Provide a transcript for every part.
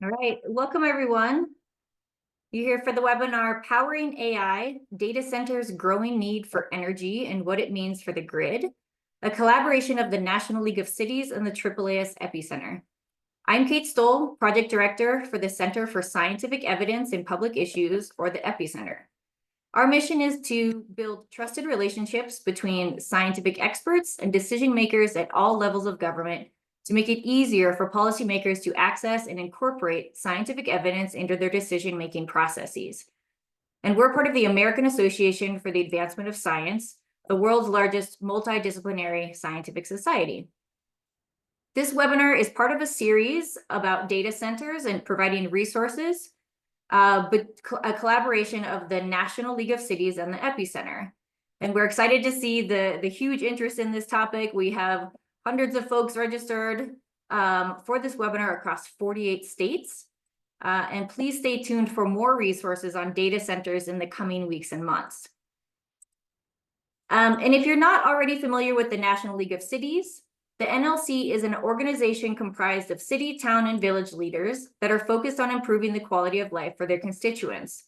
All right, welcome everyone. You're here for the webinar, Powering AI, Data Centers' Growing Need for Energy and What It Means for the Grid, a collaboration of the National League of Cities and the AAAS EPI Center. I'm Kate Stoll, Project Director for the Center for Scientific Evidence in Public Issues, or the EPI Center. Our mission is to build trusted relationships between scientific experts and decision makers at all levels of government to make it easier for policymakers to access and incorporate scientific evidence into their decision-making processes. And we're part of the American Association for the Advancement of Science, the world's largest multidisciplinary scientific society. This webinar is part of a series about data centers and providing resources, but a collaboration of the National League of Cities and the EPI Center. And we're excited to see the huge interest in this topic. We have hundreds of folks registered for this webinar across 48 states. And please stay tuned for more resources on data centers in the coming weeks and months. And if you're not already familiar with the National League of Cities, the NLC is an organization comprised of city, town, and village leaders that are focused on improving the quality of life for their constituents.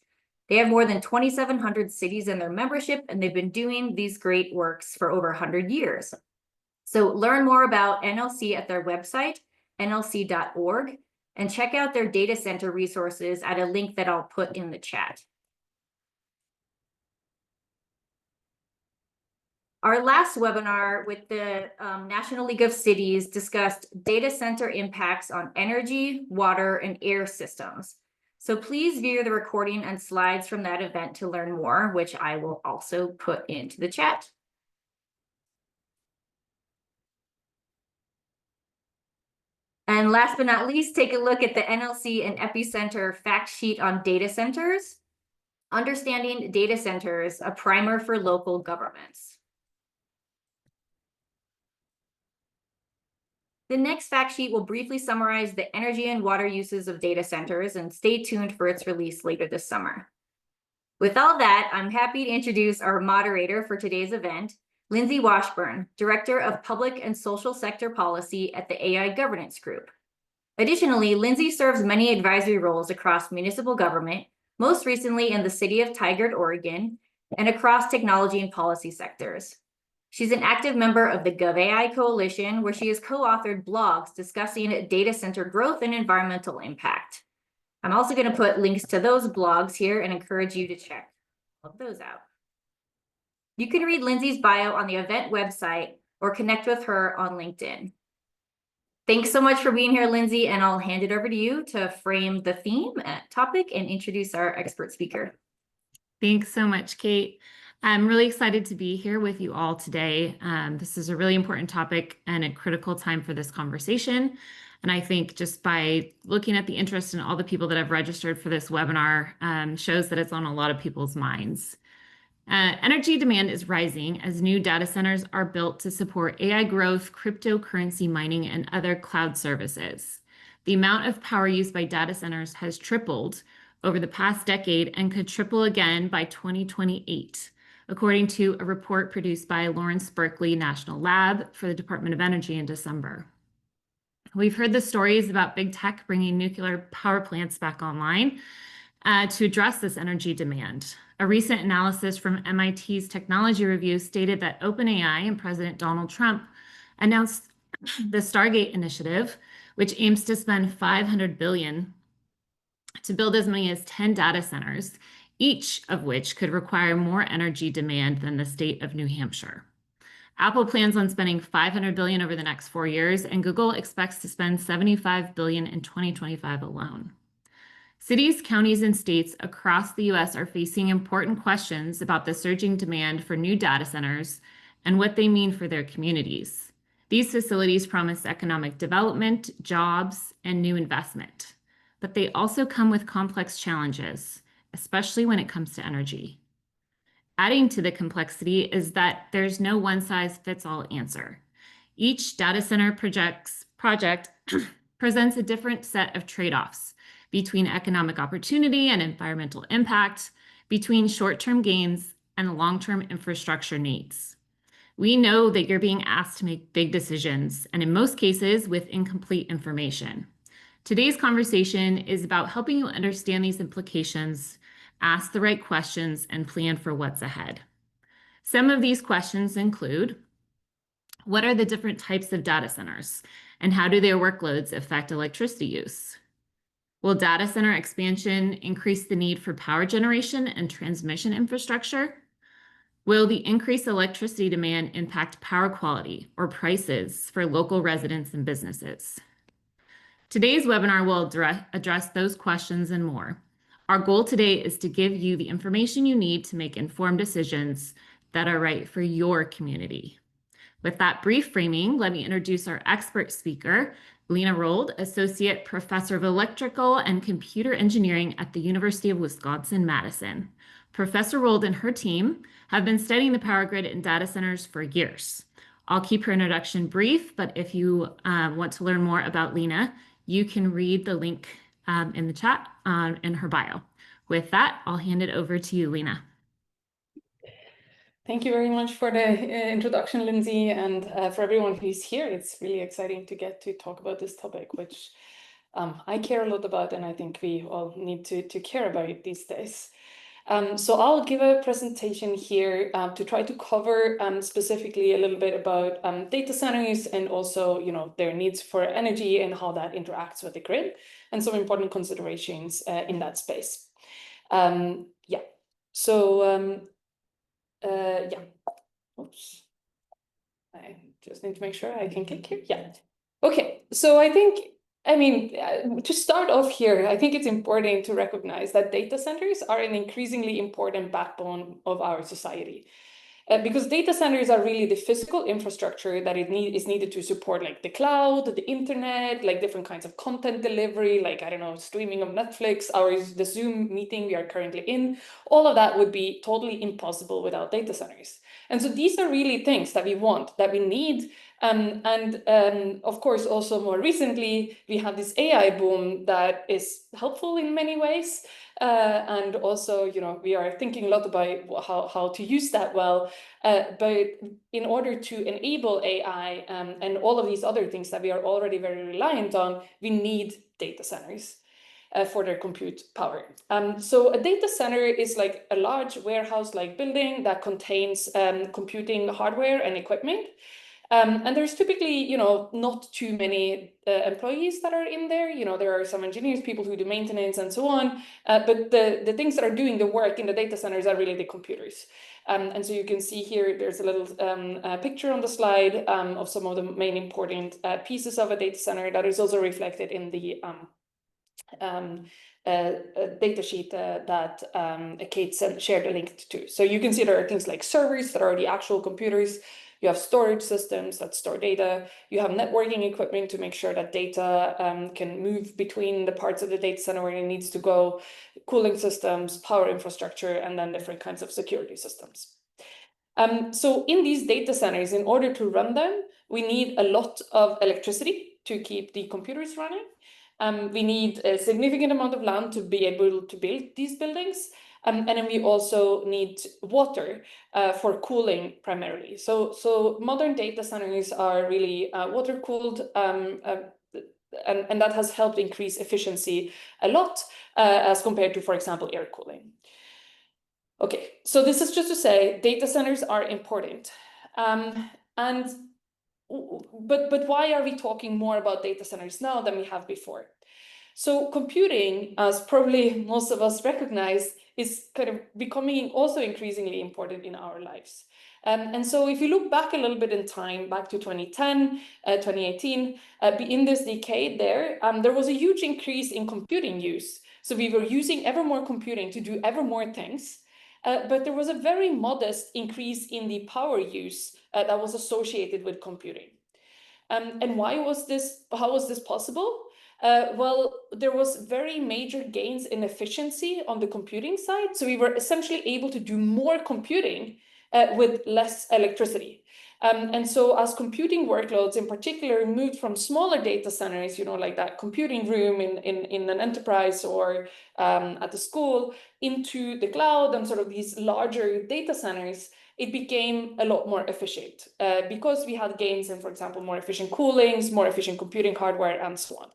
They have more than 2,700 cities in their membership, and they've been doing these great works for over 100 years. So learn more about NLC at their website, nlc.org, and check out their data center resources at a link that I'll put in the chat. Our last webinar with the National League of Cities discussed data center impacts on energy, water, and air systems. So please view the recording and slides from that event to learn more, which I will also put into the chat. And last but not least, take a look at the NLC and EPI Center fact sheet on data centers. Understanding Data Centers, a primer for local governments. The next fact sheet will briefly summarize the energy and water uses of data centers, and stay tuned for its release later this summer. With all that, I'm happy to introduce our moderator for today's event, Lindsay Washburn, Director of Public and Social Sector Policy at the AI Governance Group. Additionally, Lindsay serves many advisory roles across municipal government, most recently in the city of Tigard, Oregon, and across technology and policy sectors. She's an active member of the GovAI Coalition, where she has co-authored blogs discussing data center growth and environmental impact. I'm also going to put links to those blogs here and encourage you to check all of those out. You can read Lindsay's bio on the event website or connect with her on LinkedIn. Thanks so much for being here, Lindsay, and I'll hand it over to you to frame the theme topic and introduce our expert speaker. Thanks so much, Kate. I'm really excited to be here with you all today. This is a really important topic and a critical time for this conversation. And I think just by looking at the interest in all the people that have registered for this webinar shows that it's on a lot of people's minds. Energy demand is rising as new data centers are built to support AI growth, cryptocurrency mining, and other cloud services. The amount of power used by data centers has tripled over the past decade and could triple again by 2028, according to a report produced by Lawrence Berkeley National Lab for the Department of Energy in December. We've heard the stories about big tech bringing nuclear power plants back online to address this energy demand. A recent analysis from MIT's Technology Review stated that OpenAI and President Donald Trump announced the Stargate initiative, which aims to spend $500 billion to build as many as 10 data centers, each of which could require more energy demand than the state of New Hampshire. Apple plans on spending $500 billion over the next 4 years, and Google expects to spend $75 billion in 2025 alone. Cities, counties, and states across the U.S. are facing important questions about the surging demand for new data centers and what they mean for their communities. These facilities promise economic development, jobs, and new investment, but they also come with complex challenges, especially when it comes to energy. Adding to the complexity is that there's no one-size-fits-all answer. Each data center project presents a different set of trade-offs between economic opportunity and environmental impact, between short-term gains and long-term infrastructure needs. We know that you're being asked to make big decisions, and in most cases with incomplete information. Today's conversation is about helping you understand these implications, ask the right questions, and plan for what's ahead. Some of these questions include, what are the different types of data centers, and how do their workloads affect electricity use? Will data center expansion increase the need for power generation and transmission infrastructure? Will the increased electricity demand impact power quality or prices for local residents and businesses? Today's webinar will address those questions and more. Our goal today is to give you the information you need to make informed decisions that are right for your community. With that brief framing, let me introduce our expert speaker, Lena Rold, Associate Professor of Electrical and Computer Engineering at the University of Wisconsin-Madison. Professor Rold and her team have been studying the power grid and data centers for years. I'll keep her introduction brief, but if you want to learn more about Lena, you can read the link in the chat in her bio. With that, I'll hand it over to you, Lena. Thank you very much for the introduction, Lindsay, and for everyone who's here. It's really exciting to get to talk about this topic, which I care a lot about, and I think we all need to care about it these days. So I'll give a presentation here to try to cover specifically a little bit about data centers and also, their needs for energy and how that interacts with the grid and some important considerations in that space. Oops. I just need to make sure I can click here. Yeah. Okay. So to start off here, I think it's important to recognize that data centers are an increasingly important backbone of our society. Because data centers are really the physical infrastructure that is needed to support like the cloud, the internet, like different kinds of content delivery, like, I don't know, streaming of Netflix, the Zoom meeting we are currently in. All of that would be totally impossible without data centers. And so these are really things that we want, that we need. Of course, also more recently, we have this AI boom that is helpful in many ways. And also, we are thinking a lot about how to use that well. But in order to enable AI and all of these other things that we are already very reliant on, we need data centers for their compute power. So a data center is like a large warehouse-like building that contains computing hardware and equipment. And there's typically, not too many employees that are in there. There are some engineers, people who do maintenance and so on. But the things that are doing the work in the data centers are really the computers. And so you can see here, there's a little picture on the slide of some of the main important pieces of a data center that is also reflected in the data sheet that Kate shared a link to. So you can see there are things like servers that are the actual computers. You have storage systems that store data. You have networking equipment to make sure that data can move between the parts of the data center where it needs to go, cooling systems, power infrastructure, and then different kinds of security systems. So in these data centers, in order to run them, we need a lot of electricity to keep the computers running. We need a significant amount of land to be able to build these buildings. And then we also need water for cooling primarily. So modern data centers are really water cooled, and that has helped increase efficiency a lot as compared to, for example, air cooling. Okay, so this is just to say data centers are important. But why are we talking more about data centers now than we have before? So computing, as probably most of us recognize, is kind of becoming also increasingly important in our lives. And so if you look back a little bit in time, back to 2010, 2018, in this decade there was a huge increase in computing use. So we were using ever more computing to do ever more things. But there was a very modest increase in the power use that was associated with computing. And how was this possible? Well, there was very major gains in efficiency on the computing side. So we were essentially able to do more computing with less electricity. And so as computing workloads in particular moved from smaller data centers, like that computing room in an enterprise or at the school into the cloud and sort of these larger data centers, it became a lot more efficient because we had gains in, for example, more efficient coolings, more efficient computing hardware, and so on.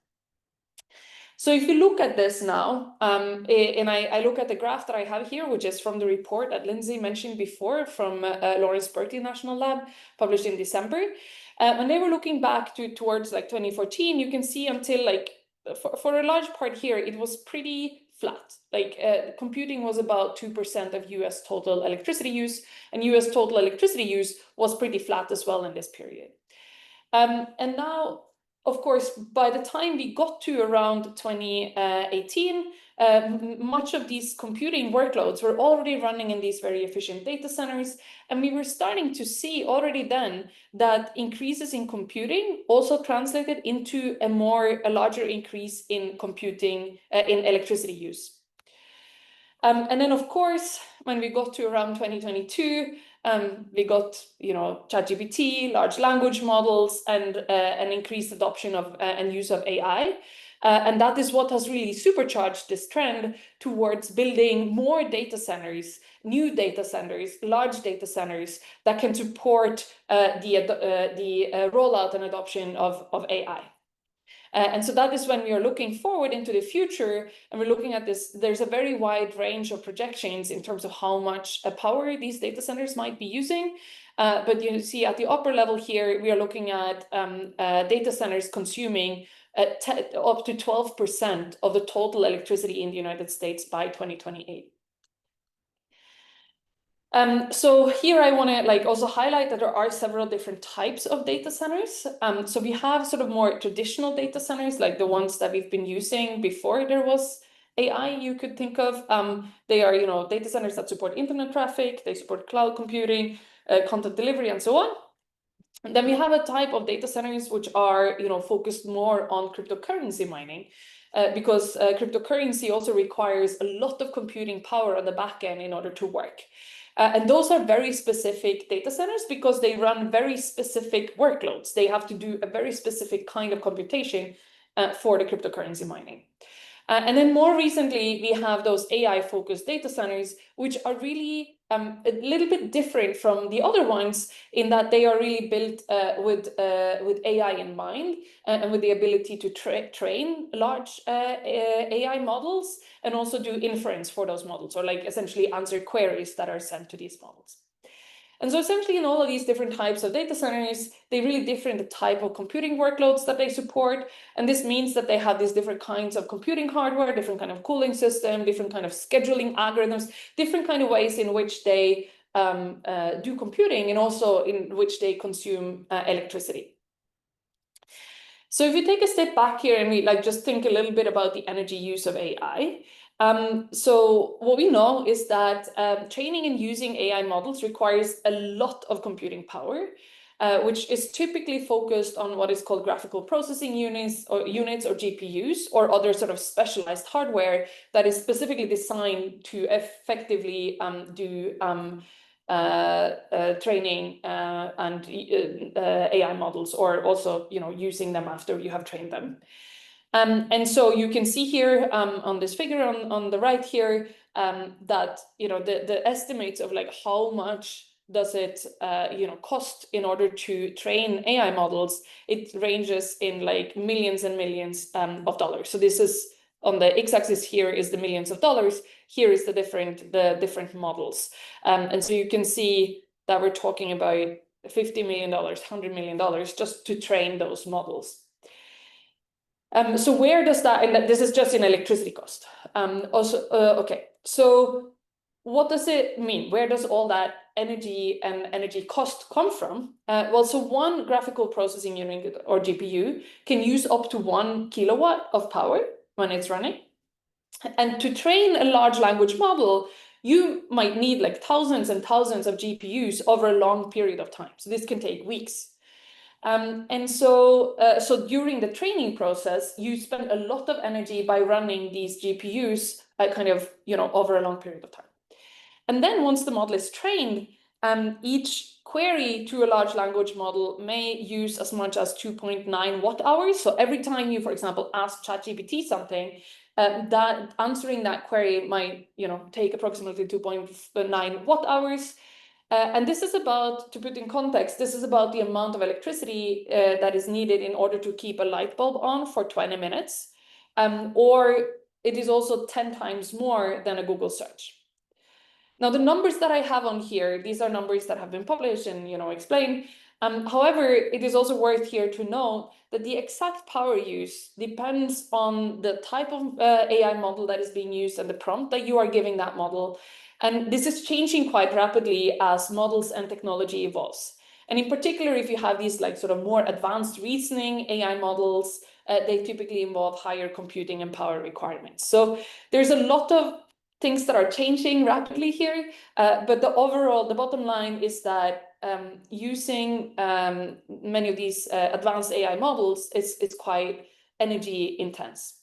So if you look at this now, and I look at the graph that I have here, which is from the report that Lindsay mentioned before from Lawrence Berkeley National Lab, published in December, and they were looking back towards like 2014, you can see until like, for a large part here, it was pretty flat. Like computing was about 2% of US total electricity use, and US total electricity use was pretty flat as well in this period. And now, of course, by the time we got to around 2018, much of these computing workloads were already running in these very efficient data centers. And we were starting to see already then that increases in computing also translated into a larger increase in computing, in electricity use. And then, of course, when we got to around 2022, we got, ChatGPT, large language models, and an increased adoption of and use of AI. And that is what has really supercharged this trend towards building more data centers, new data centers, large data centers that can support the rollout and adoption of AI. And so that is when we are looking forward into the future, and we're looking at this, there's a very wide range of projections in terms of how much power these data centers might be using. But you see at the upper level here, we are looking at data centers consuming up to 12% of the total electricity in the United States by 2028. So here I want to also highlight that there are several different types of data centers. So we have sort of more traditional data centers, like the ones that we've been using before there was AI, you could think of. They are, data centers that support internet traffic, they support cloud computing, content delivery, and so on. And then we have a type of data centers which are, focused more on cryptocurrency mining. Because cryptocurrency also requires a lot of computing power on the back end in order to work. And those are very specific data centers because they run very specific workloads. They have to do a very specific kind of computation for the cryptocurrency mining. And then more recently, we have those AI-focused data centers, which are really a little bit different from the other ones in that they are really built with AI in mind and with the ability to train large AI models and also do inference for those models, or essentially answer queries that are sent to these models. And so essentially in all of these different types of data centers, they really differ in the type of computing workloads that they support. And this means that they have these different kinds of computing hardware, different kind of cooling system, different kind of scheduling algorithms, different kind of ways in which they do computing and also in which they consume electricity. So if you take a step back here and we just think a little bit about the energy use of AI, so what we know is that training and using AI models requires a lot of computing power, which is typically focused on what is called graphical processing units or GPUs or other sort of specialized hardware that is specifically designed to effectively do training and AI models, or also using them after you have trained them. And so you can see here on this figure on the right here that the estimates of how much does it cost in order to train AI models, it ranges in millions and millions of dollars. So this is on the x-axis here is the millions of dollars. Here is the different models. And so you can see that we're talking about $50 million, $100 million just to train those models. So where does that, and this is just in electricity cost. Okay, so what does it mean? Where does all that energy and energy cost come from? Well, so one graphical processing unit or GPU can use up to 1 kilowatt of power when it's running. And to train a large language model, you might need thousands and thousands of GPUs over a long period of time. So this can take weeks. And so during the training process, you spend a lot of energy by running these GPUs over a long period of time. And then once the model is trained, each query to a large language model may use as much as 2.9 watt hours. So every time you, for example, ask ChatGPT something, that answering that query might take approximately 2.9 watt hours. And this is about, to put in context, this is about the amount of electricity that is needed in order to keep a light bulb on for 20 minutes. or it is also 10 times more than a Google search. Now, the numbers that I have on here, these are numbers that have been published and explained. However, it is also worth here to note that the exact power use depends on the type of AI model that is being used and the prompt that you are giving that model. And this is changing quite rapidly as models and technology evolves. And in particular, if you have these like sort of more advanced reasoning AI models, they typically involve higher computing and power requirements. So there's a lot of things that are changing rapidly here, but the bottom line is that using many of these advanced AI models is quite energy intense.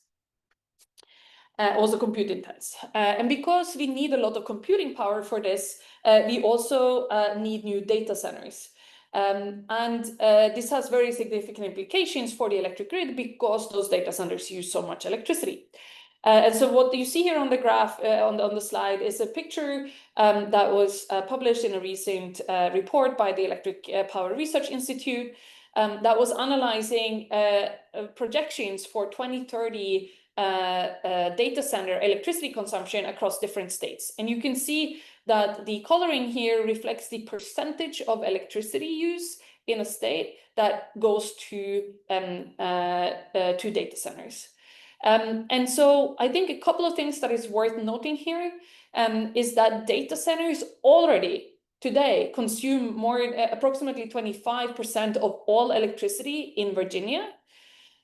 Also compute intense. And because we need a lot of computing power for this, we also need new data centers. This has very significant implications for the electric grid because those data centers use so much electricity. And so what you see here on the graph, on the slide, is a picture that was published in a recent report by the Electric Power Research Institute that was analyzing projections for 2030 data center electricity consumption across different states. And you can see that the coloring here reflects the percentage of electricity use in a state that goes to data centers. And so I think a couple of things that is worth noting here is that data centers already today consume approximately 25% of all electricity in Virginia.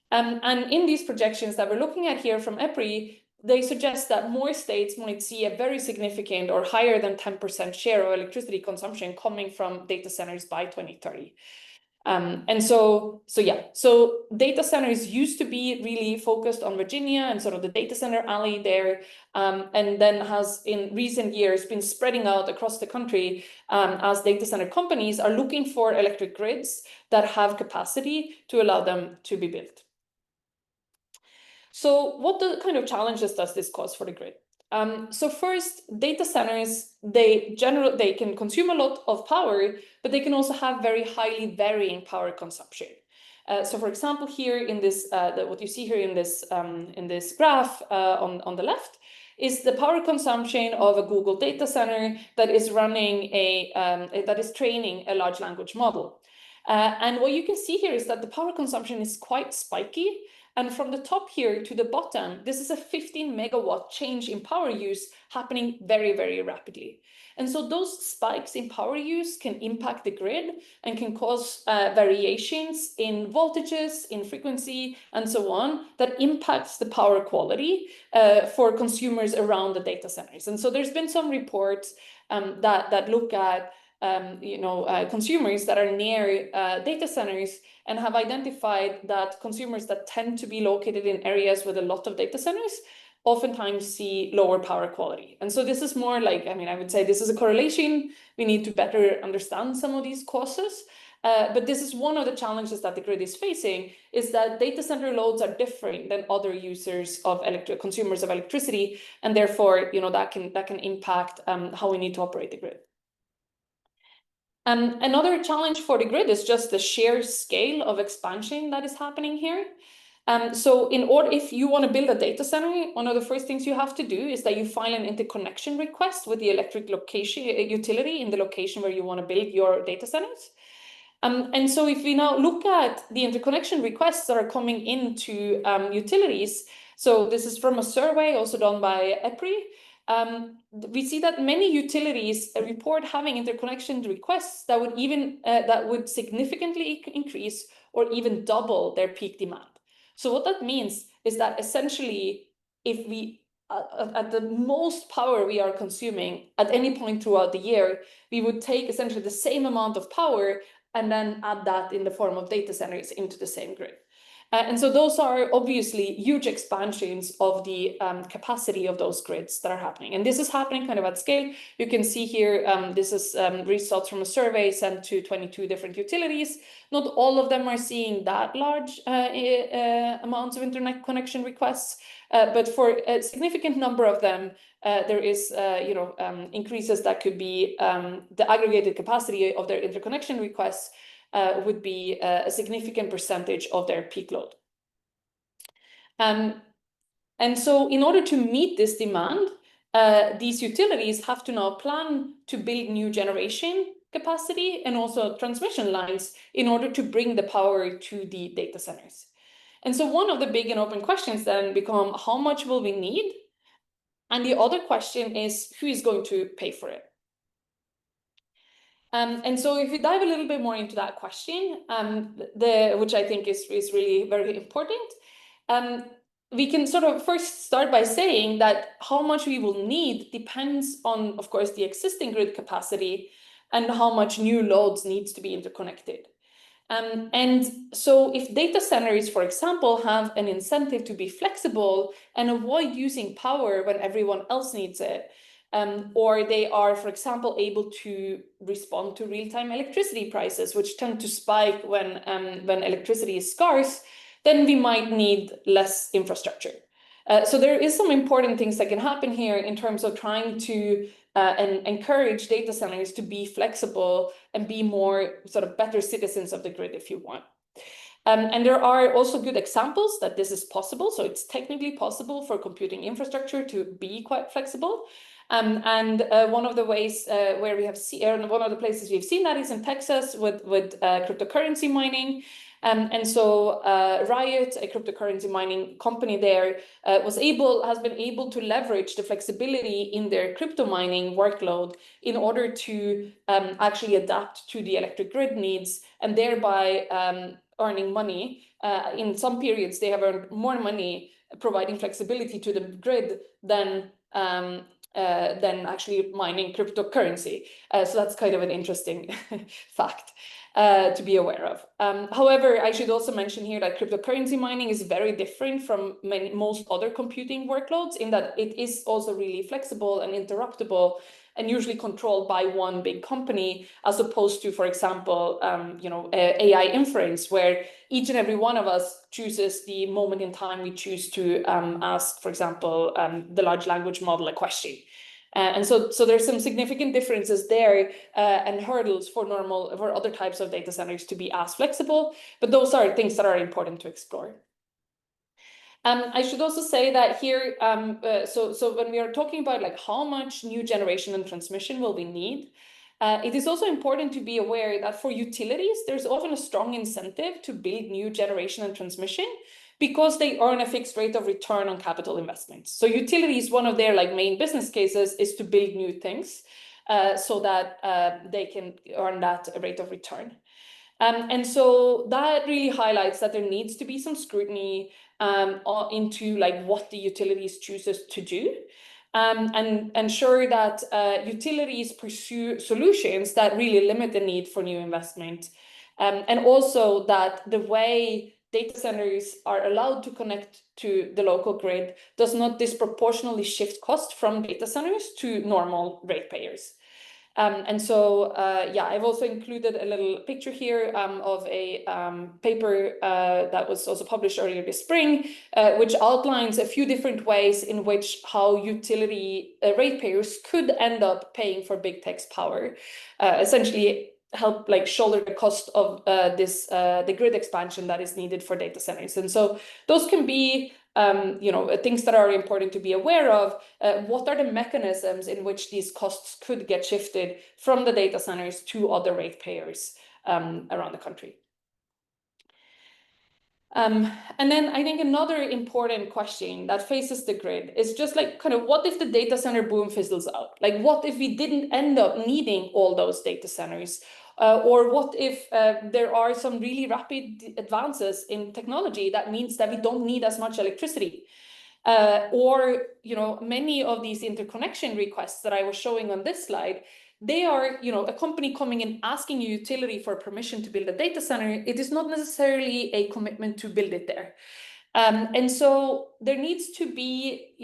And in these projections that we're looking at here from EPRI, they suggest that more states might see a very significant or higher than 10% share of electricity consumption coming from data centers by 2030. And so data centers used to be really focused on Virginia and sort of the data center alley there, and then has in recent years been spreading out across the country as data center companies are looking for electric grids that have capacity to allow them to be built. So what kind of challenges does this cause for the grid? So first, data centers, they can consume a lot of power, but they can also have very highly varying power consumption. So for example, here in this, what you see here in this graph on the left is the power consumption of a Google data center that is running that is training a large language model. And what you can see here is that the power consumption is quite spiky. And from the top here to the bottom, this is a 15 megawatt change in power use happening very, very rapidly. And so those spikes in power use can impact the grid and can cause variations in voltages, in frequency, and so on, that impacts the power quality for consumers around the data centers. And so there's been some reports that look at consumers that are near data centers and have identified that consumers that tend to be located in areas with a lot of data centers oftentimes see lower power quality. And so this is more like, I would say this is a correlation. We need to better understand some of these causes. But this is one of the challenges that the grid is facing, is that data center loads are different than other users of consumers of electricity. And therefore, that can impact how we need to operate the grid. Another challenge for the grid is just the sheer scale of expansion that is happening here. So if you want to build a data center, one of the first things you have to do is that you file an interconnection request with the electric utility in the location where you want to build your data centers. And so if we now look at the interconnection requests that are coming into utilities, so this is from a survey also done by EPRI, we see that many utilities report having interconnection requests that would significantly increase or even double their peak demand. So what that means is that essentially, if we at the most power we are consuming at any point throughout the year, we would take essentially the same amount of power and then add that in the form of data centers into the same grid. And so those are obviously huge expansions of the capacity of those grids that are happening. And this is happening kind of at scale. You can see here, this is results from a survey sent to 22 different utilities. Not all of them are seeing that large amounts of internet connection requests, but for a significant number of them, there is increases that could be the aggregated capacity of their interconnection requests would be a significant percentage of their peak load. And so in order to meet this demand, these utilities have to now plan to build new generation capacity and also transmission lines in order to bring the power to the data centers. And so one of the big and open questions then become, how much will we need? And the other question is, who is going to pay for it? And so if we dive a little bit more into that question, which I think is really very important, we can sort of first start by saying that how much we will need depends on, of course, the existing grid capacity and how much new loads needs to be interconnected. And so if data centers, for example, have an incentive to be flexible and avoid using power when everyone else needs it, or they are, for example, able to respond to real-time electricity prices, which tend to spike when electricity is scarce, then we might need less infrastructure. So there is some important things that can happen here in terms of trying to and encourage data centers to be flexible and be more sort of better citizens of the grid, if you want. And there are also good examples that this is possible. So it's technically possible for computing infrastructure to be quite flexible. And one of the ways where we have seen, one of the places we've seen that is in Texas with cryptocurrency mining. And so Riot, a cryptocurrency mining company there, has been able to leverage the flexibility in their crypto mining workload in order to actually adapt to the electric grid needs and thereby earning money. In some periods, they have earned more money providing flexibility to the grid than actually mining cryptocurrency. So that's kind of an interesting fact to be aware of. However, I should also mention here that cryptocurrency mining is very different from most other computing workloads in that it is also really flexible and interruptible and usually controlled by one big company, as opposed to, for example, AI inference, where each and every one of us chooses the moment in time we choose to ask, for example, the large language model a question. And so there's some significant differences there and hurdles for other types of data centers to be as flexible, but those are things that are important to explore. I should also say that here, so when we are talking about like how much new generation and transmission will we need, it is also important to be aware that for utilities, there's often a strong incentive to build new generation and transmission because they earn a fixed rate of return on capital investments. So utilities, one of their like main business cases is to build new things so that they can earn that rate of return. And so that really highlights that there needs to be some scrutiny into like what the utilities chooses to do, and ensure that utilities pursue solutions that really limit the need for new investment, and also that the way data centers are allowed to connect to the local grid does not disproportionately shift cost from data centers to normal ratepayers. And so, I've also included a little picture here of a paper that was also published earlier this spring, which outlines a few different ways in which how utility ratepayers could end up paying for big tech's power, essentially help like shoulder the cost of the grid expansion that is needed for data centers. And so those can be things that are important to be aware of. What are the mechanisms in which these costs could get shifted from the data centers to other ratepayers around the country? And then I think another important question that faces the grid is just like kind of what if the data center boom fizzles out? Like what if we didn't end up needing all those data centers? Or what if there are some really rapid advances in technology that means that we don't need as much electricity? Or many of these interconnection requests that I was showing on this slide, they are a company coming in asking a utility for permission to build a data center. It is not necessarily a commitment to build it there. And so there needs to be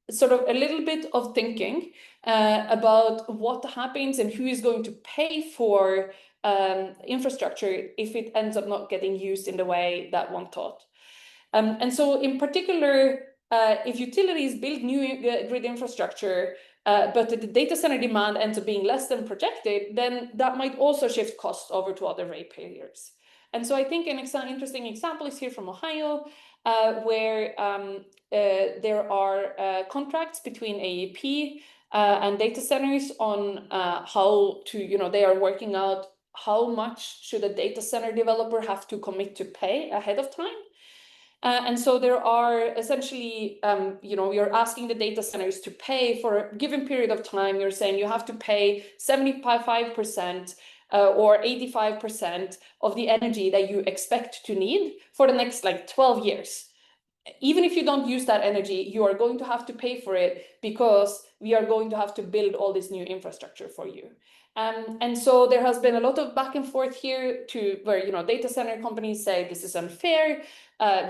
sort of a little bit of thinking about what happens and who is going to pay for infrastructure if it ends up not getting used in the way that one thought. And so in particular, if utilities build new grid infrastructure, but the data center demand ends up being less than projected, then that might also shift costs over to other ratepayers. And so I think an interesting example is here from Ohio. where there are contracts between AEP and data centers on how to, they are working out how much should a data center developer have to commit to pay ahead of time. And so there are essentially, you're asking the data centers to pay for a given period of time. You're saying you have to pay 75% or 85% of the energy that you expect to need for the next 12 years. Even if you don't use that energy, you are going to have to pay for it because we are going to have to build all this new infrastructure for you. And so there has been a lot of back and forth here to where, data center companies say this is unfair.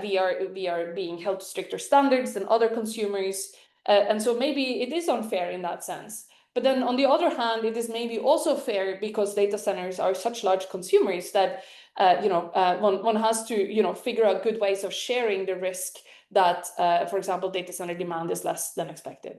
We are being held to stricter standards than other consumers. And so maybe it is unfair in that sense. But then on the other hand, it is maybe also fair because data centers are such large consumers that one has to figure out good ways of sharing the risk that, for example, data center demand is less than expected.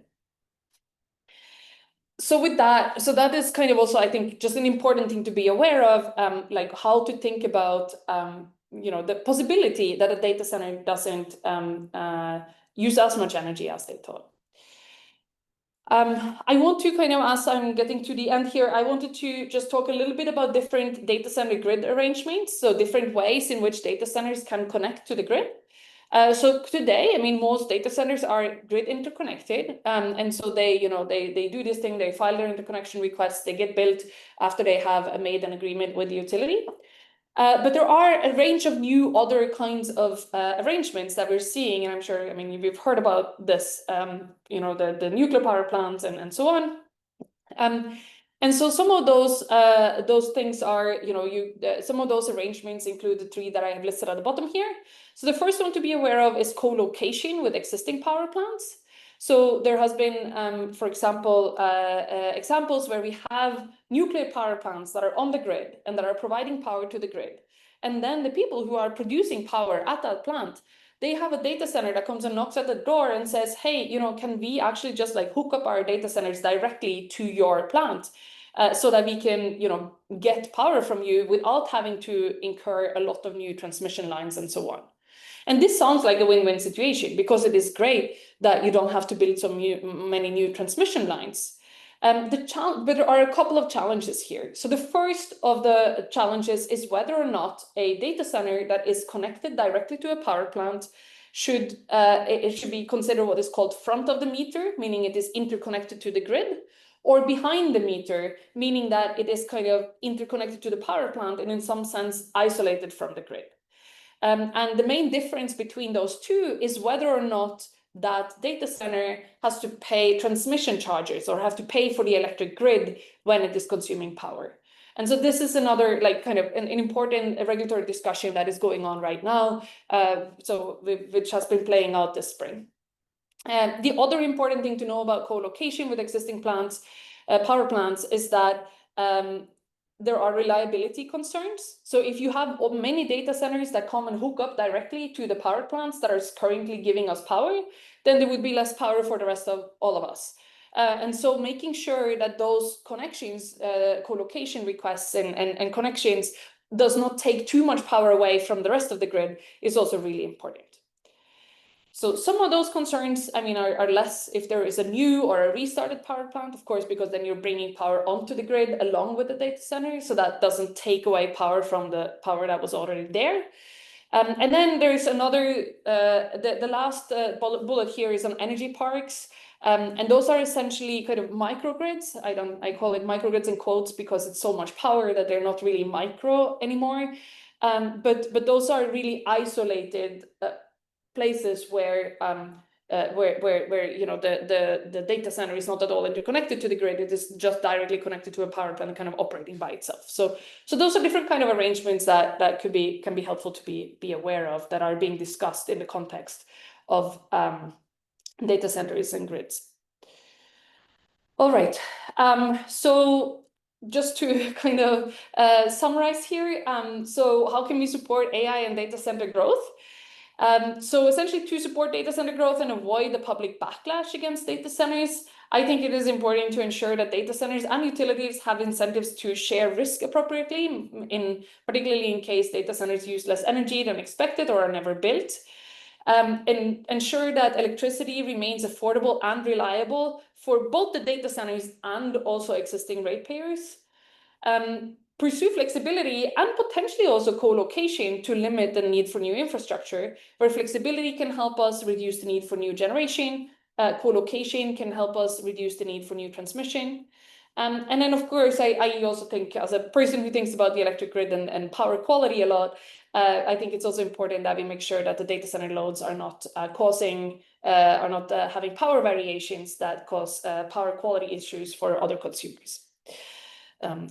So with that, that is kind of also, I think, just an important thing to be aware of, like how to think about the possibility that a data center doesn't use as much energy as they thought. I want to kind of, as I'm getting to the end here, I wanted to just talk a little bit about different data center grid arrangements, so different ways in which data centers can connect to the grid. So today, I mean, most data centers are grid interconnected, and so they do this thing, they file their interconnection requests, they get built after they have made an agreement with the utility. But there are a range of new other kinds of arrangements that we're seeing, and I'm sure, I mean, we've heard about this, the nuclear power plants and so on. And so some of those things are, some of those arrangements include the three that I have listed at the bottom here. So the first one to be aware of is co-location with existing power plants. So there has been, for example, examples where we have nuclear power plants that are on the grid and that are providing power to the grid. And then the people who are producing power at that plant, they have a data center that comes and knocks at the door and says, hey, can we actually just hook up our data centers directly to your plant so that we can, get power from you without having to incur a lot of new transmission lines and so on. And this sounds like a win-win situation because it is great that you don't have to build many new transmission lines. But there are a couple of challenges here. So the first of the challenges is whether or not a data center that is connected directly to a power plant should be considered what is called front of the meter, meaning it is interconnected to the grid, or behind the meter, meaning that it is kind of interconnected to the power plant and in some sense isolated from the grid. And the main difference between those two is whether or not that data center has to pay transmission charges or have to pay for the electric grid when it is consuming power. And so this is another kind of an important regulatory discussion that is going on right now, which has been playing out this spring. The other important thing to know about co-location with existing plants, power plants, is that there are reliability concerns. So if you have many data centers that come and hook up directly to the power plants that are currently giving us power, then there would be less power for the rest of all of us. And so making sure that those connections, co-location requests and connections does not take too much power away from the rest of the grid is also really important. So some of those concerns, I mean, are less if there is a new or a restarted power plant, of course, because then you're bringing power onto the grid along with the data center. So that doesn't take away power from the power that was already there. And then there's another, the last bullet here is on energy parks. And those are essentially kind of microgrids. I call it microgrids in quotes because it's so much power that they're not really micro anymore. But those are really isolated places where the data center is not at all interconnected to the grid. It is just directly connected to a power plant and kind of operating by itself. So those are different kind of arrangements that can be helpful to be aware of, that are being discussed in the context of data centers and grids. All right. So just to kind of summarize here, so how can we support AI and data center growth? So essentially, to support data center growth and avoid the public backlash against data centers, I think it is important to ensure that data centers and utilities have incentives to share risk appropriately, particularly in case data centers use less energy than expected or are never built. and ensure that electricity remains affordable and reliable for both the data centers and also existing ratepayers. Pursue flexibility and potentially also co-location to limit the need for new infrastructure, where flexibility can help us reduce the need for new generation, co-location can help us reduce the need for new transmission. And then, of course, I also think, as a person who thinks about the electric grid and power quality a lot, I think it's also important that we make sure that the data center loads are not having power variations that cause power quality issues for other consumers.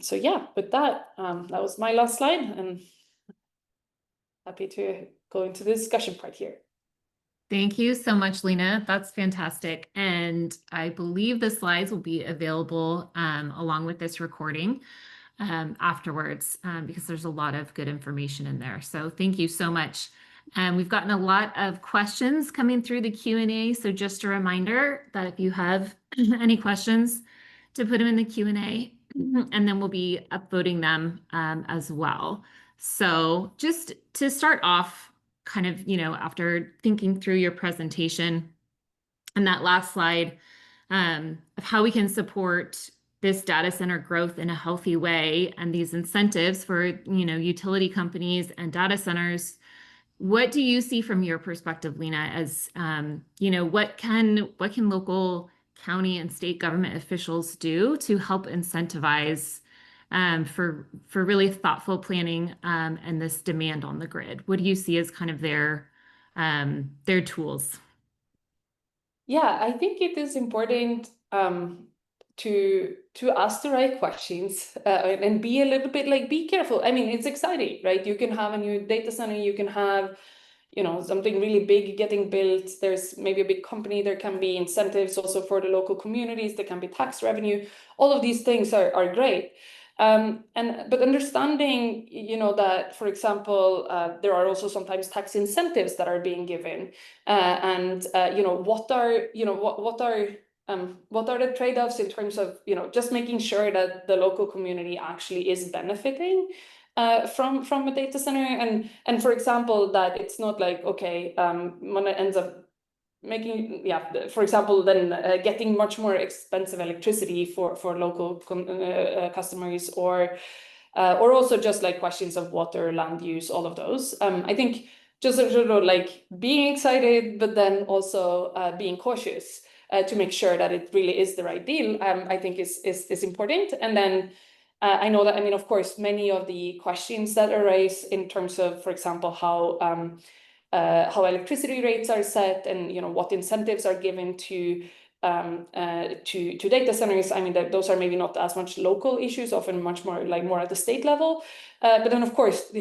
So yeah, with that, that was my last slide, and happy to go into the discussion part here. Thank you so much, Lena. That's fantastic. And I believe the slides will be available along with this recording afterwards because there's a lot of good information in there. So thank you so much. We've gotten a lot of questions coming through the Q&A. So just a reminder that if you have any questions, to put them in the Q&A, and then we'll be upvoting them as well. So just to start off, kind of, after thinking through your presentation and that last slide of how we can support this data center growth in a healthy way and these incentives for, utility companies and data centers, what do you see from your perspective, Lena, as, what can local, county, and state government officials do to help incentivize for really thoughtful planning and this demand on the grid? What do you see as kind of their tools? Yeah, I think it is important to ask the right questions and be a little bit be careful. I mean, it's exciting, right? You can have a new data center, you can have something really big getting built. There's maybe a big company, there can be incentives also for the local communities, there can be tax revenue. All of these things are great. But understanding, that, for example, there are also sometimes tax incentives that are being given, what are the trade-offs in terms of, just making sure that the local community actually is benefiting from a data center, and for example, that it's not like, okay, when it ends up making, for example, then getting much more expensive electricity for local customers, or also just like questions of water, land use, all of those. I think just sort of like being excited, but then also being cautious to make sure that it really is the right deal, I think is important. And then I know that, of course, many of the questions that arise in terms of, for example, how electricity rates are set, and what incentives are given to data centers. Those are maybe not as much local issues, often much more more at the state level. But then, of course,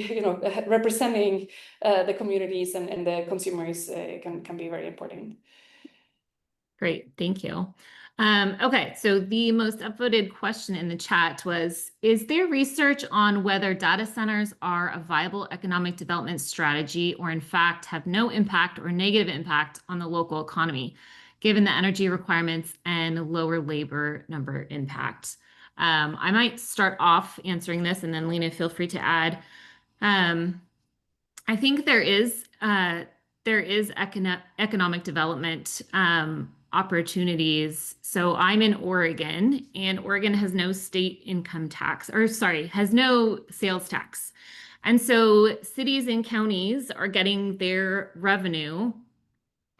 representing the communities and the consumers can be very important. Great, thank you. Okay, so the most upvoted question in the chat was, is there research on whether data centers are a viable economic development strategy or in fact have no impact or negative impact on the local economy, given the energy requirements and lower labor number impact? I might start off answering this, and then Lena, feel free to add. I think there is economic development opportunities. So I'm in Oregon, and Oregon has no state income tax, or sorry, has no sales tax. And so cities and counties are getting their revenue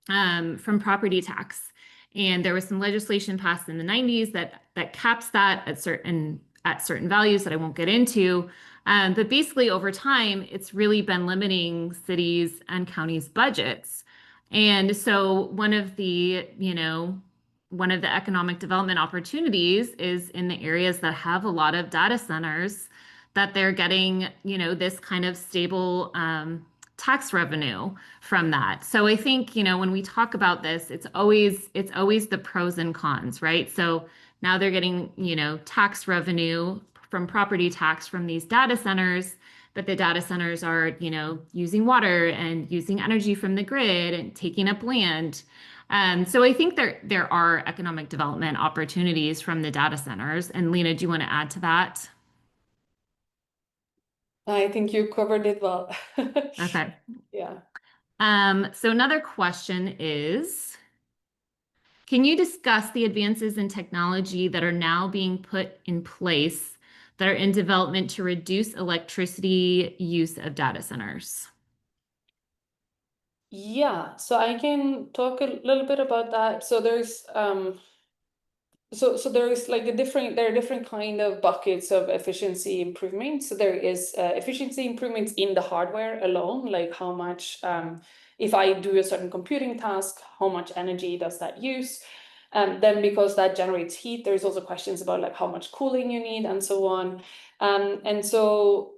from property tax. And there was some legislation passed in the 90s that caps that at certain values that I won't get into. But basically, over time, it's really been limiting cities and counties' budgets. And so one of the economic development opportunities is in the areas that have a lot of data centers, that they're getting, this kind of stable tax revenue from that. So I think, when we talk about this, it's always the pros and cons, right? So now they're getting, tax revenue from property tax from these data centers, but the data centers are, using water and using energy from the grid and taking up land. So I think there are economic development opportunities from the data centers. And Lena, do you want to add to that? I think you covered it well. Okay. Yeah. So another question is, can you discuss the advances in technology that are now being put in place that are in development to reduce electricity use of data centers? Yeah, so I can talk a little bit about that. So there's so there is like there are different kind of buckets of efficiency improvements. So there is efficiency improvements in the hardware alone, like how much if I do a certain computing task, how much energy does that use? Then because that generates heat, there's also questions about like how much cooling you need and so on. And so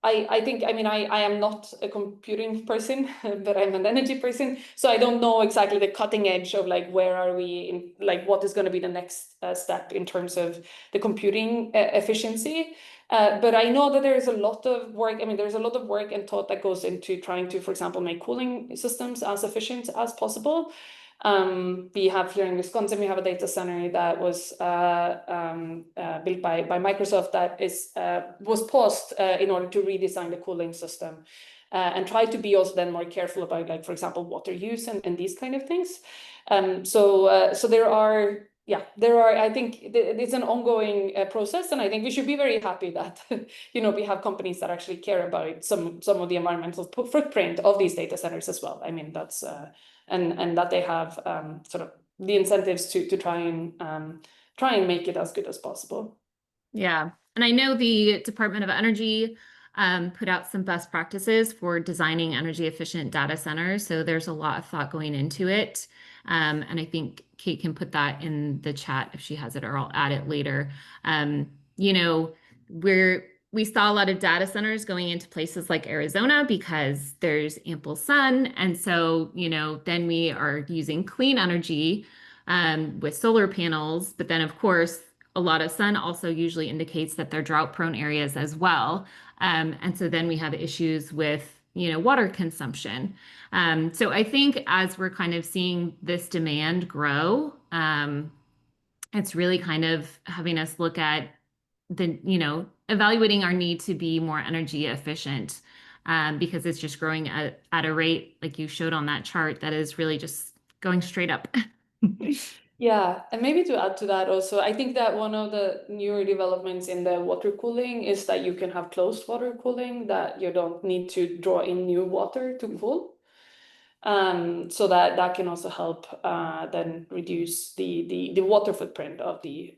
I think, I mean, I am not a computing person, but I'm an energy person. So I don't know exactly the cutting edge of like, where are we in, like, what is going to be the next step in terms of the computing efficiency. But I know that there is a lot of work. I mean, there's a lot of work and thought that goes into trying to, for example, make cooling systems as efficient as possible. We have here in Wisconsin, we have a data center that was built by Microsoft that was paused in order to redesign the cooling system and try to be also then more careful about, like, for example, water use and these kind of things. So there are, I think it's an ongoing process, and I think we should be very happy that we have companies that actually care about some of the environmental footprint of these data centers as well. I mean, that's and that they have sort of the incentives to try and make it as good as possible. Yeah, and I know the Department of Energy put out some best practices for designing energy efficient data centers. So there's a lot of thought going into it. And I think Kate can put that in the chat if she has it, or I'll add it later. You know, we saw a lot of data centers going into places like Arizona because there's ample sun. And so, then we are using clean energy with solar panels. But then, of course, a lot of sun also usually indicates that they're drought prone areas as well. And so then we have issues with, water consumption. So I think as we're kind of seeing this demand grow, it's really kind of having us look at evaluating our need to be more energy efficient, because it's just growing at a rate, like you showed on that chart, that is really just going straight up. Yeah, and maybe to add to that also, I think that one of the newer developments in the water cooling is that you can have closed water cooling, that you don't need to draw in new water to cool. So that can also help then reduce the water footprint of the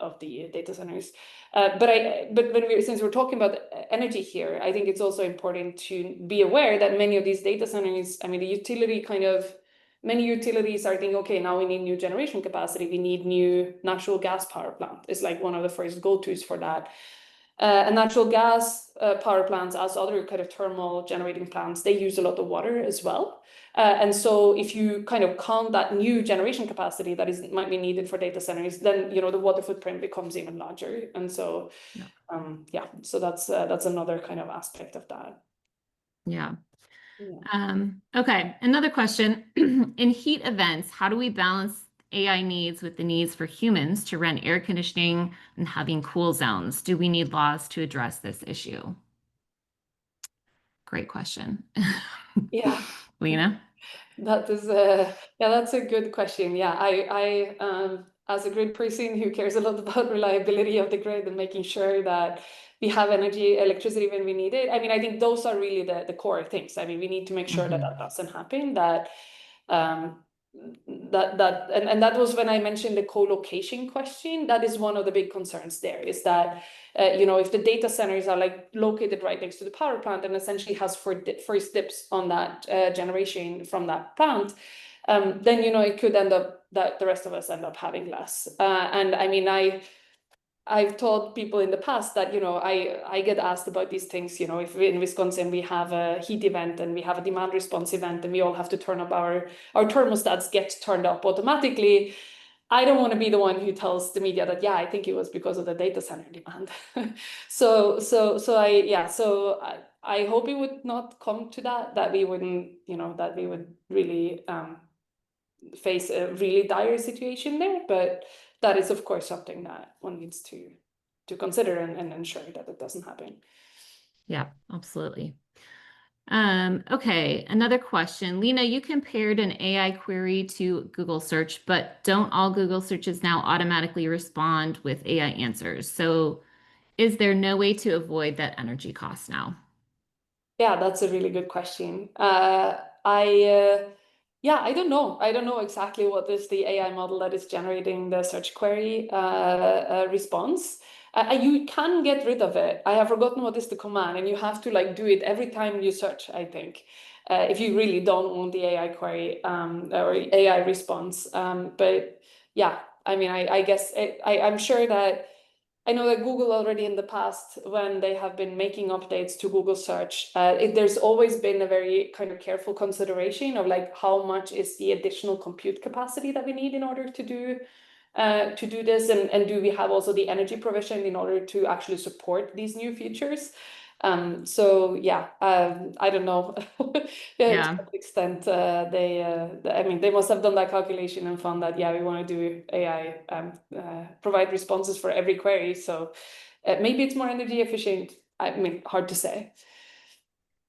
data centers. Since we're talking about energy here, I think it's also important to be aware that many of these data centers, I mean, many utilities are thinking, okay, now we need new generation capacity. We need new natural gas power plant. It's like one of the first go-tos for that. And natural gas power plants, as other kind of thermal generating plants, they use a lot of water as well. And so if you kind of count that new generation capacity that might be needed for data centers, then the water footprint becomes even larger. And so, so that's another kind of aspect of that. Yeah. Yeah. Okay, another question. In heat events, how do we balance AI needs with the needs for humans to run air conditioning and having cool zones? Do we need laws to address this issue? Great question. Yeah. Lena? That's a good question. Yeah, I as a grid person who cares a lot about reliability of the grid and making sure that we have electricity when we need it. I mean, I think those are really the core things. I mean, we need to make sure that doesn't happen, and that was when I mentioned the co-location question. That is one of the big concerns there, is that if the data centers are like located right next to the power plant and essentially has first dips on that generation from that plant, then it could end up that the rest of us end up having less. And I mean, I've told people in the past that, I get asked about these things, if in Wisconsin we have a heat event and we have a demand response event and we all have to turn up our thermostats get turned up automatically. I don't want to be the one who tells the media that, I think it was because of the data center demand. So I hope it would not come to that we wouldn't, that we would really face a really dire situation there. But that is, of course, something that one needs to consider and ensure that it doesn't happen. Yeah, absolutely. Okay, another question. Lena, you compared an AI query to Google search, but don't all Google searches now automatically respond with AI answers? So is there no way to avoid that energy cost now? Yeah, that's a really good question. Yeah, I don't know. I don't know exactly what is the AI model that is generating the search query response. You can get rid of it. I have forgotten what is the command, and you have to like do it every time you search, I think, if you really don't want the AI query or AI response. But yeah, I mean, I guess I'm sure that I know that Google already in the past, when they have been making updates to Google search, there's always been a very kind of careful consideration of like how much is the additional compute capacity that we need in order to do this, and do we have also the energy provision in order to actually support these new features? So yeah, I don't know. To Yeah. what extent I mean, they must have done that calculation and found that, yeah, we want to do AI, provide responses for every query. So maybe it's more energy efficient. I mean, hard to say.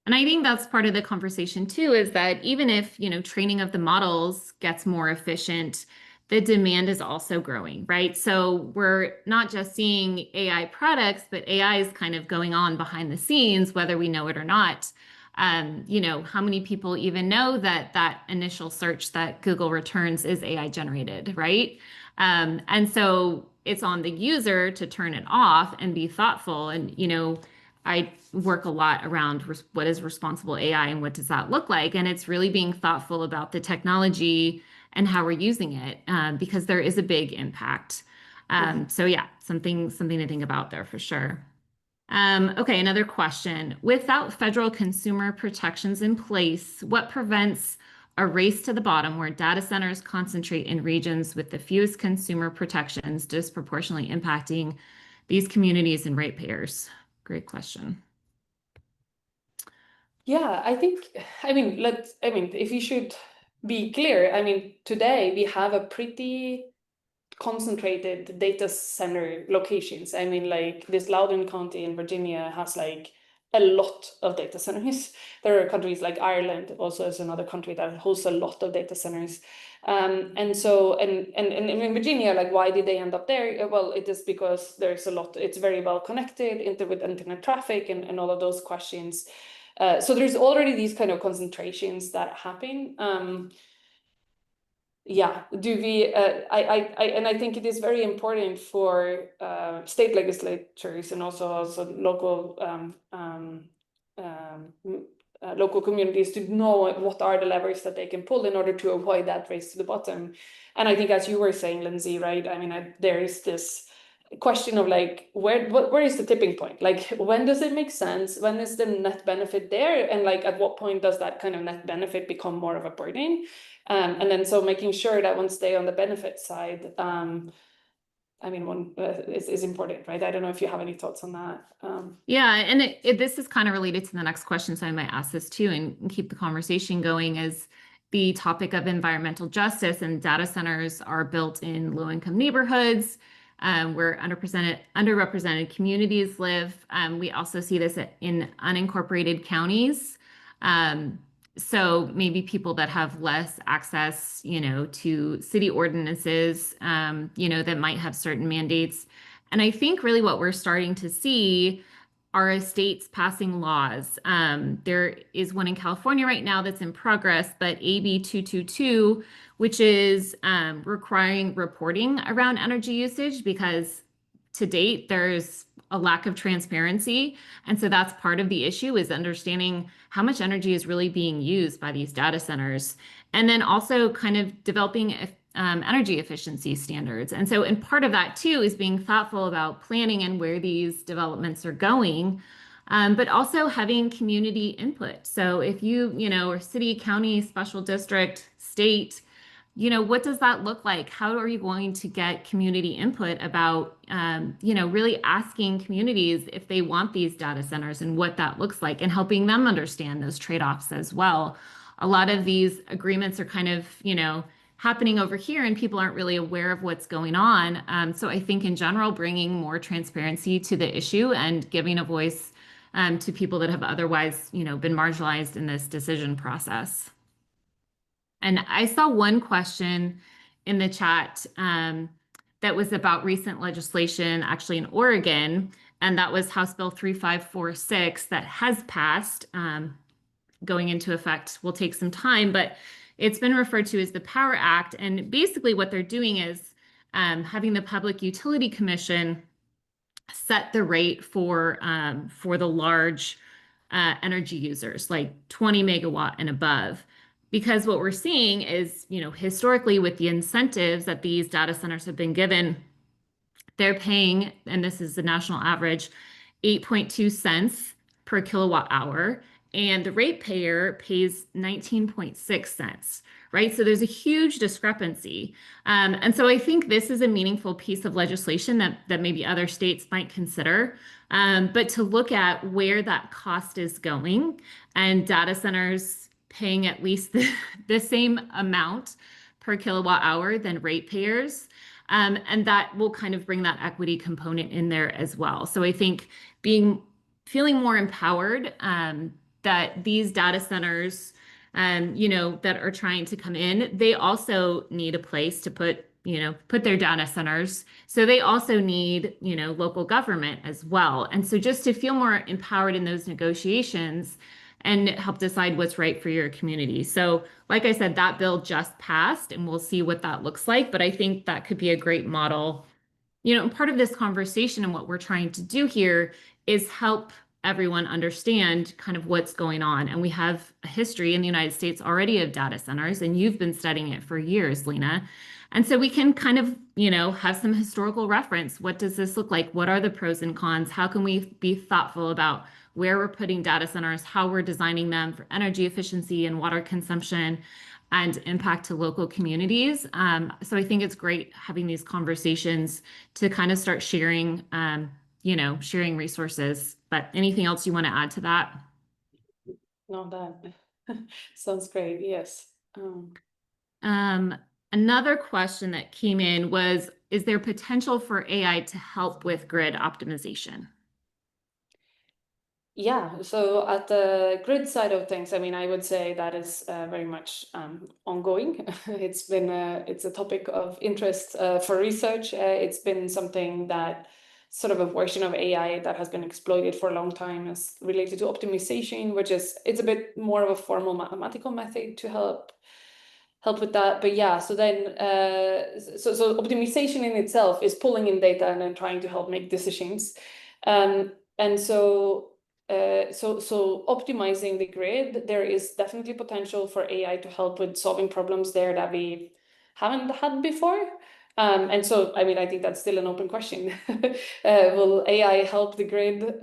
And I think that's part of the conversation too, is that even if, training of the models gets more efficient, the demand is also growing, right? So we're not just seeing AI products, but AI is kind of going on behind the scenes, whether we know it or not. How many people even know that that initial search that Google returns is AI generated, right? And so it's on the user to turn it off and be thoughtful. And, I work a lot around what is responsible AI and what does that look like. And it's really being thoughtful about the technology and how we're using it, because there is a big impact. So yeah, something to think about there for sure. Okay, another question. Without federal consumer protections in place, what prevents a race to the bottom where data centers concentrate in regions with the fewest consumer protections, disproportionately impacting these communities and ratepayers? Great question. Yeah, I mean, if you should be clear, I mean, today we have a pretty concentrated data center locations. I mean, like this Loudoun County in Virginia has like a lot of data centers. There are countries like Ireland also is another country that hosts a lot of data centers. And so, and in Virginia, like, why did they end up there? Well, it is because there's a lot, it's very well connected with internet traffic and all of those questions. So there's already these kind of concentrations that happen. Yeah, do we? I think it is very important for state legislatures and also local local communities to know what are the levers that they can pull in order to avoid that race to the bottom. And I think, as you were saying, Lindsay, right? I mean, there is this question of like, where is the tipping point? Like, when does it make sense? When is the net benefit there? And like, at what point does that kind of net benefit become more of a burden? And then so making sure that one stay on the benefit side, I mean, one is important, right? I don't know if you have any thoughts on that. Yeah, and this is kind of related to the next question, so I might ask this too and keep the conversation going, is the topic of environmental justice, and data centers are built in low-income neighborhoods, where underrepresented communities live. We also see this in unincorporated counties. So maybe people that have less access, to city ordinances, that might have certain mandates. And I think really what we're starting to see are states passing laws. There is one in California right now that's in progress, but AB 222, which is requiring reporting around energy usage, because to date there's a lack of transparency. And so that's part of the issue, is understanding how much energy is really being used by these data centers. And then also kind of developing energy efficiency standards. And so, and part of that too is being thoughtful about planning and where these developments are going, but also having community input. So if you, or city, county, special district, state, what does that look like? How are you going to get community input about, really asking communities if they want these data centers and what that looks like, and helping them understand those trade-offs as well. A lot of these agreements are kind of, happening over here and people aren't really aware of what's going on. So I think in general, bringing more transparency to the issue and giving a voice to people that have otherwise, been marginalized in this decision process. And I saw one question in the chat that was about recent legislation actually in Oregon, and that was House Bill 3546 that has passed. Going into effect will take some time, but it's been referred to as the Power Act. And basically what they're doing is having the Public Utility Commission set the rate for the large energy users, like 20 megawatt and above. Because what we're seeing is, historically with the incentives that these data centers have been given, they're paying, and this is the national average, 8.2 cents per kilowatt hour, and the ratepayer pays 19.6 cents, right? So there's a huge discrepancy. And so I think this is a meaningful piece of legislation that maybe other states might consider, but to look at where that cost is going and data centers paying at least the same amount per kilowatt hour than ratepayers. And that will kind of bring that equity component in there as well. So I think feeling more empowered that these data centers, that are trying to come in, they also need a place to put their data centers. So they also need, local government as well. And so just to feel more empowered in those negotiations and help decide what's right for your community. So like I said, that bill just passed and we'll see what that looks like. But I think that could be a great model. Part of this conversation and what we're trying to do here is help everyone understand kind of what's going on. And we have a history in the United States already of data centers, and you've been studying it for years, Lena. And so we can kind of, have some historical reference. What does this look like? What are the pros and cons? How can we be thoughtful about where we're putting data centers, how we're designing them for energy efficiency and water consumption and impact to local communities? So I think it's great having these conversations to kind of start sharing, sharing resources. But anything else you want to add to that? No, that sounds great. Yes. Another question that came in was, is there potential for AI to help with grid optimization? Yeah, so at the grid side of things, I mean, I would say that is very much ongoing. It's a topic of interest for research. It's been something that sort of a version of AI that has been exploited for a long time is related to optimization, it's a bit more of a formal mathematical method to help with that. But yeah, so then so optimization in itself is pulling in data and then trying to help make decisions. And so optimizing the grid, there is definitely potential for AI to help with solving problems there that we haven't had before. And so, I mean, I think that's still an open question. Will AI help the grid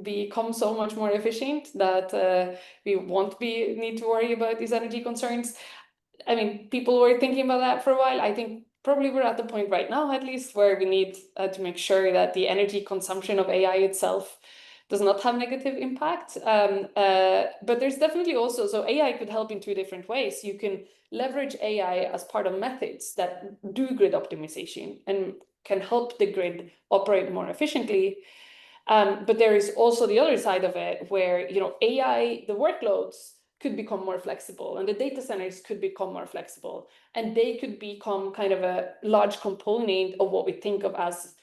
become so much more efficient that we won't need to worry about these energy concerns? I mean, people were thinking about that for a while. I think probably we're at the point right now, at least, where we need to make sure that the energy consumption of AI itself does not have negative impact. But there's definitely also, so AI could help in two different ways. You can leverage AI as part of methods that do grid optimization and can help the grid operate more efficiently. But there is also the other side of it where, AI, the workloads could become more flexible and the data centers could become more flexible, and they could become kind of a large component of what we think of as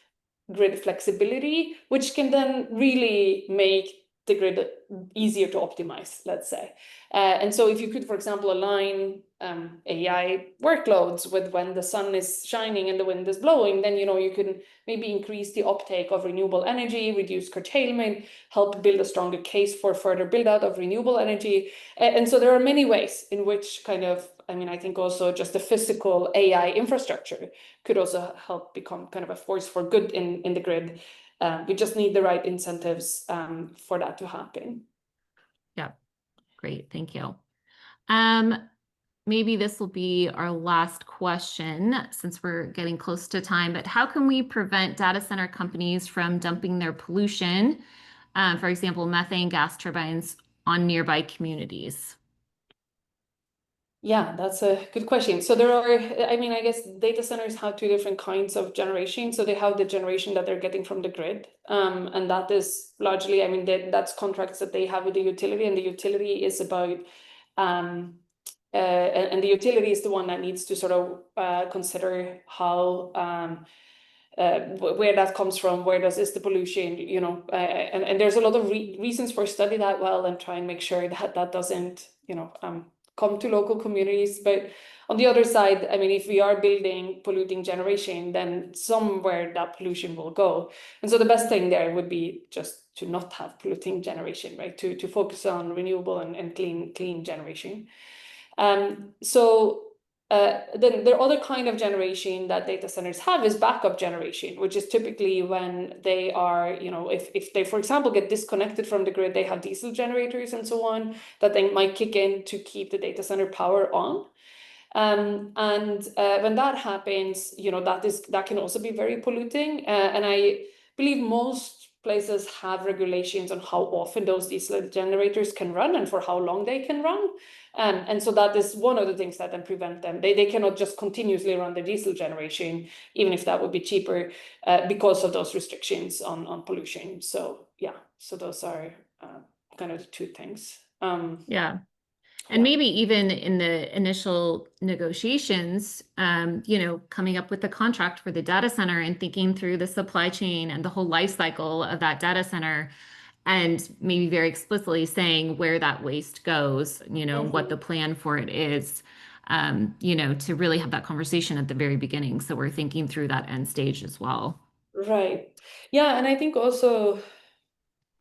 grid flexibility, which can then really make the grid easier to optimize, let's say. And so if you could, for example, align AI workloads with when the sun is shining and the wind is blowing, then you can maybe increase the uptake of renewable energy, reduce curtailment, help build a stronger case for further build out of renewable energy. And so there are many ways in which I think also just the physical AI infrastructure could also help become kind of a force for good in the grid. We just need the right incentives for that to happen. Yeah, great, thank you. Maybe this will be our last question since we're getting close to time, but how can we prevent data center companies from dumping their pollution, for example, methane gas turbines, on nearby communities? Yeah, that's a good question. So there are, I mean, I guess data centers have two different kinds of generation. So they have the generation that they're getting from the grid. And that is largely, I mean, that's contracts that they have with the utility, and the utility is about, and the utility is the one that needs to sort of consider how, where that comes from, where is the pollution, you know, and there's a lot of reasons for study that well and try and make sure that that doesn't, you know, come to local communities. But on the other side, I mean, if we are building polluting generation, then somewhere that pollution will go. And so the best thing there would be just to not have polluting generation, right? To focus on renewable and clean generation. Then the other kind of generation that data centers have is backup generation, which is typically when they are, you know, if they, for example, get disconnected from the grid, they have diesel generators and so on that they might kick in to keep the data center power on. When that happens, you know, that can also be very polluting. And I believe most places have regulations on how often those diesel generators can run and for how long they can run. And so that is one of the things that then prevent them. They cannot just continuously run the diesel generation, even if that would be cheaper, because of those restrictions on pollution. So yeah, so those are kind of the two things. Yeah. And maybe even in the initial negotiations, you know, coming up with the contract for the data center and thinking through the supply chain and the whole life cycle of that data center, and maybe very explicitly saying where that waste goes, you know, what the plan for it is, you know, to really have that conversation at the very beginning. So we're thinking through that end stage as well. Right. Yeah, and I think also,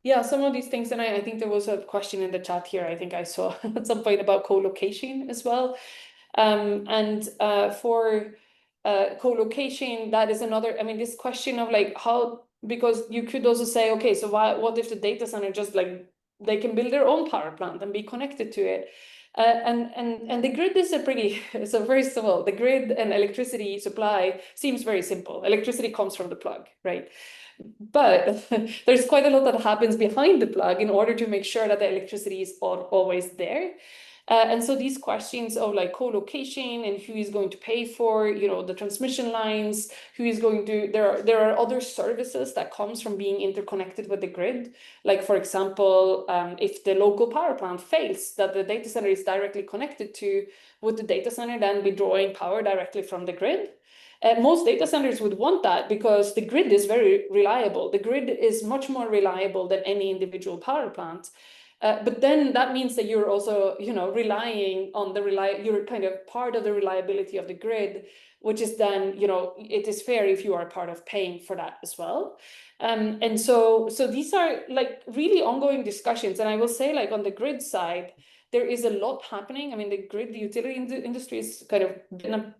yeah, some of these things, and I think there was a question in the chat here, I think I saw at some point about co-location as well. For co-location, that is another, I mean, this question of like how, because you could also say, okay, so what if the data center just like, they can build their own power plant and be connected to it? And the grid is a pretty, so first of all, the grid and electricity supply seems very simple. Electricity comes from the plug, right? But there's quite a lot that happens behind the plug in order to make sure that the electricity is always there. And so these questions of like co-location and who is going to pay for, you know, the transmission lines, who is going to, there are other services that comes from being interconnected with the grid. Like, for example, if the local power plant fails that the data center is directly connected to, would the data center then be drawing power directly from the grid? Most data centers would want that because the grid is very reliable. The grid is much more reliable than any individual power plant. But then that means that you're also, you know, relying on you're kind of part of the reliability of the grid, which is then, you know, it is fair if you are part of paying for that as well. And so these are like really ongoing discussions. And I will say, like, on the grid side, there is a lot happening. I mean, the utility industry is kind of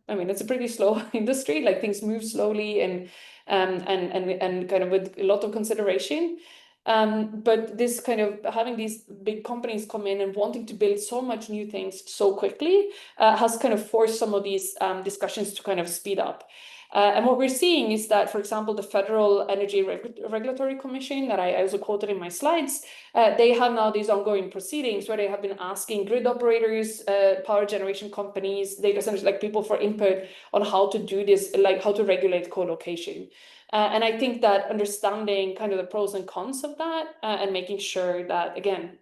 I mean, it's a pretty slow industry. Like, things move slowly and kind of with a lot of consideration. But this kind of having these big companies come in and wanting to build so much new things so quickly has kind of forced some of these discussions to kind of speed up. And what we're seeing is that, for example, the Federal Energy Regulatory Commission that I also quoted in my slides, they have now these ongoing proceedings where they have been asking grid operators, power generation companies, data centers, like people for input on how to do this, like how to regulate co-location. And I think that understanding kind of the pros and cons of that and making sure that, again,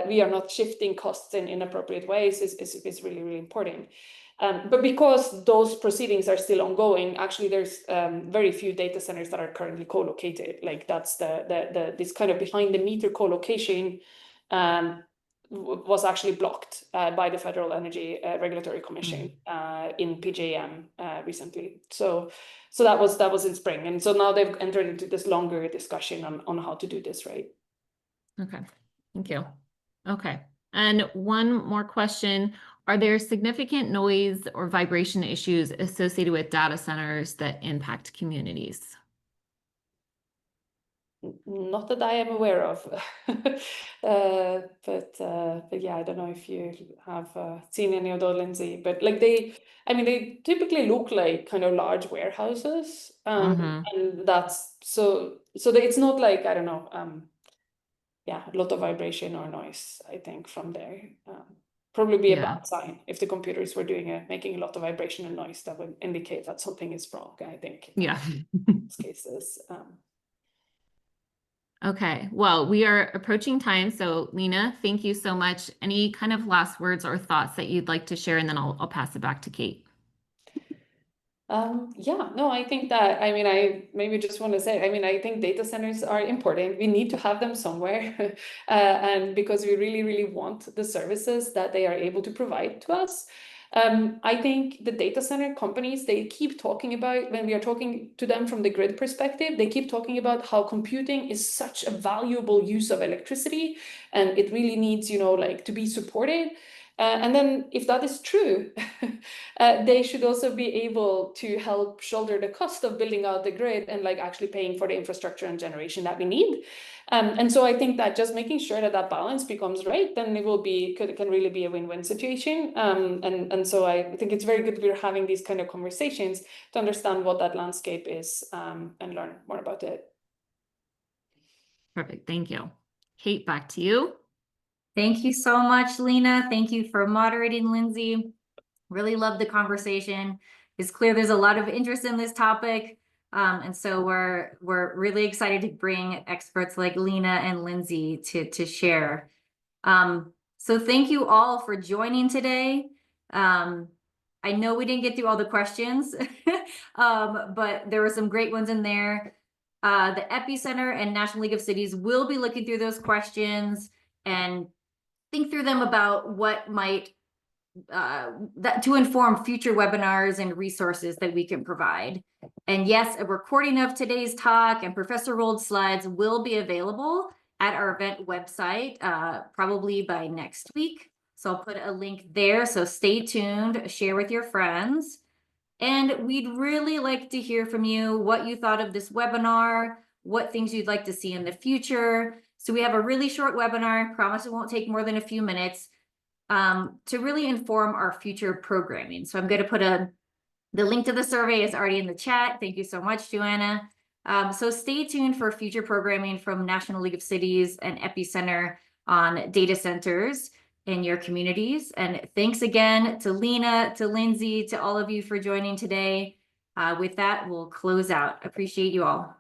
we are not shifting costs in inappropriate ways is really, really important. But because those proceedings are still ongoing, actually, there's very few data centers that are currently co-located. Like, that's this kind of behind the meter co-location was actually blocked by the Federal Energy Regulatory Commission in PJM recently. So that was in spring, and so now they've entered into this longer discussion on how to do this right. Okay, thank you. Okay, and one more question. Are there significant noise or vibration issues associated with data centers that impact communities? Not that I am aware of, but yeah, I don't know if you have seen any of those, Lindsay. But like I mean, they typically look like kind of large warehouses, and that's so it's not like, I don't know, yeah, a lot of vibration or noise, I think, from there. probably be a Yeah. bad sign if the computers were making a lot of vibration and noise. That would indicate that something is wrong, I think. Yeah. In these cases. Okay, well, we are approaching time. So Lena, thank you so much. Any kind of last words or thoughts that you'd like to share, and then I'll pass it back to Kate. Yeah, no, I think that, I mean, I maybe just want to say, I mean, I think data centers are important. We need to have them somewhere. And because we really, really want the services that they are able to provide to us. I think the data center companies, they keep talking about, when we are talking to them from the grid perspective, they keep talking about how computing is such a valuable use of electricity, and it really needs, like, to be supported. And then if that is true, they should also be able to help shoulder the cost of building out the grid and like actually paying for the infrastructure and generation that we need. And so I think that just making sure that that balance becomes right, then it will can really be a win-win situation. And so I think it's very good we're having these kind of conversations to understand what that landscape is, and learn more about it. Perfect, thank you. Kate, back to you. Thank you so much, Lena. Thank you for moderating, Lindsay. Really love the conversation. It's clear there's a lot of interest in this topic. And so we're really excited to bring experts like Lena and Lindsay to share. So thank you all for joining today. I know we didn't get through all the questions, but there were some great ones in there. The EPI Center and National League of Cities will be looking through those questions and think through them about what might that to inform future webinars and resources that we can provide. And yes, a recording of today's talk and Professor Rold's slides will be available at our event website, probably by next week. So I'll put a link there. So stay tuned, share with your friends. And we'd really like to hear from you what you thought of this webinar, what things you'd like to see in the future. So we have a really short webinar, promise it won't take more than a few minutes, to really inform our future programming. So I'm going to put the link to the survey is already in the chat. Thank you so much, Joanna. So stay tuned for future programming from National League of Cities and EPI Center on data centers in your communities. And thanks again to Lena, to Lindsay, to all of you for joining today. With that, we'll close out. Appreciate you all.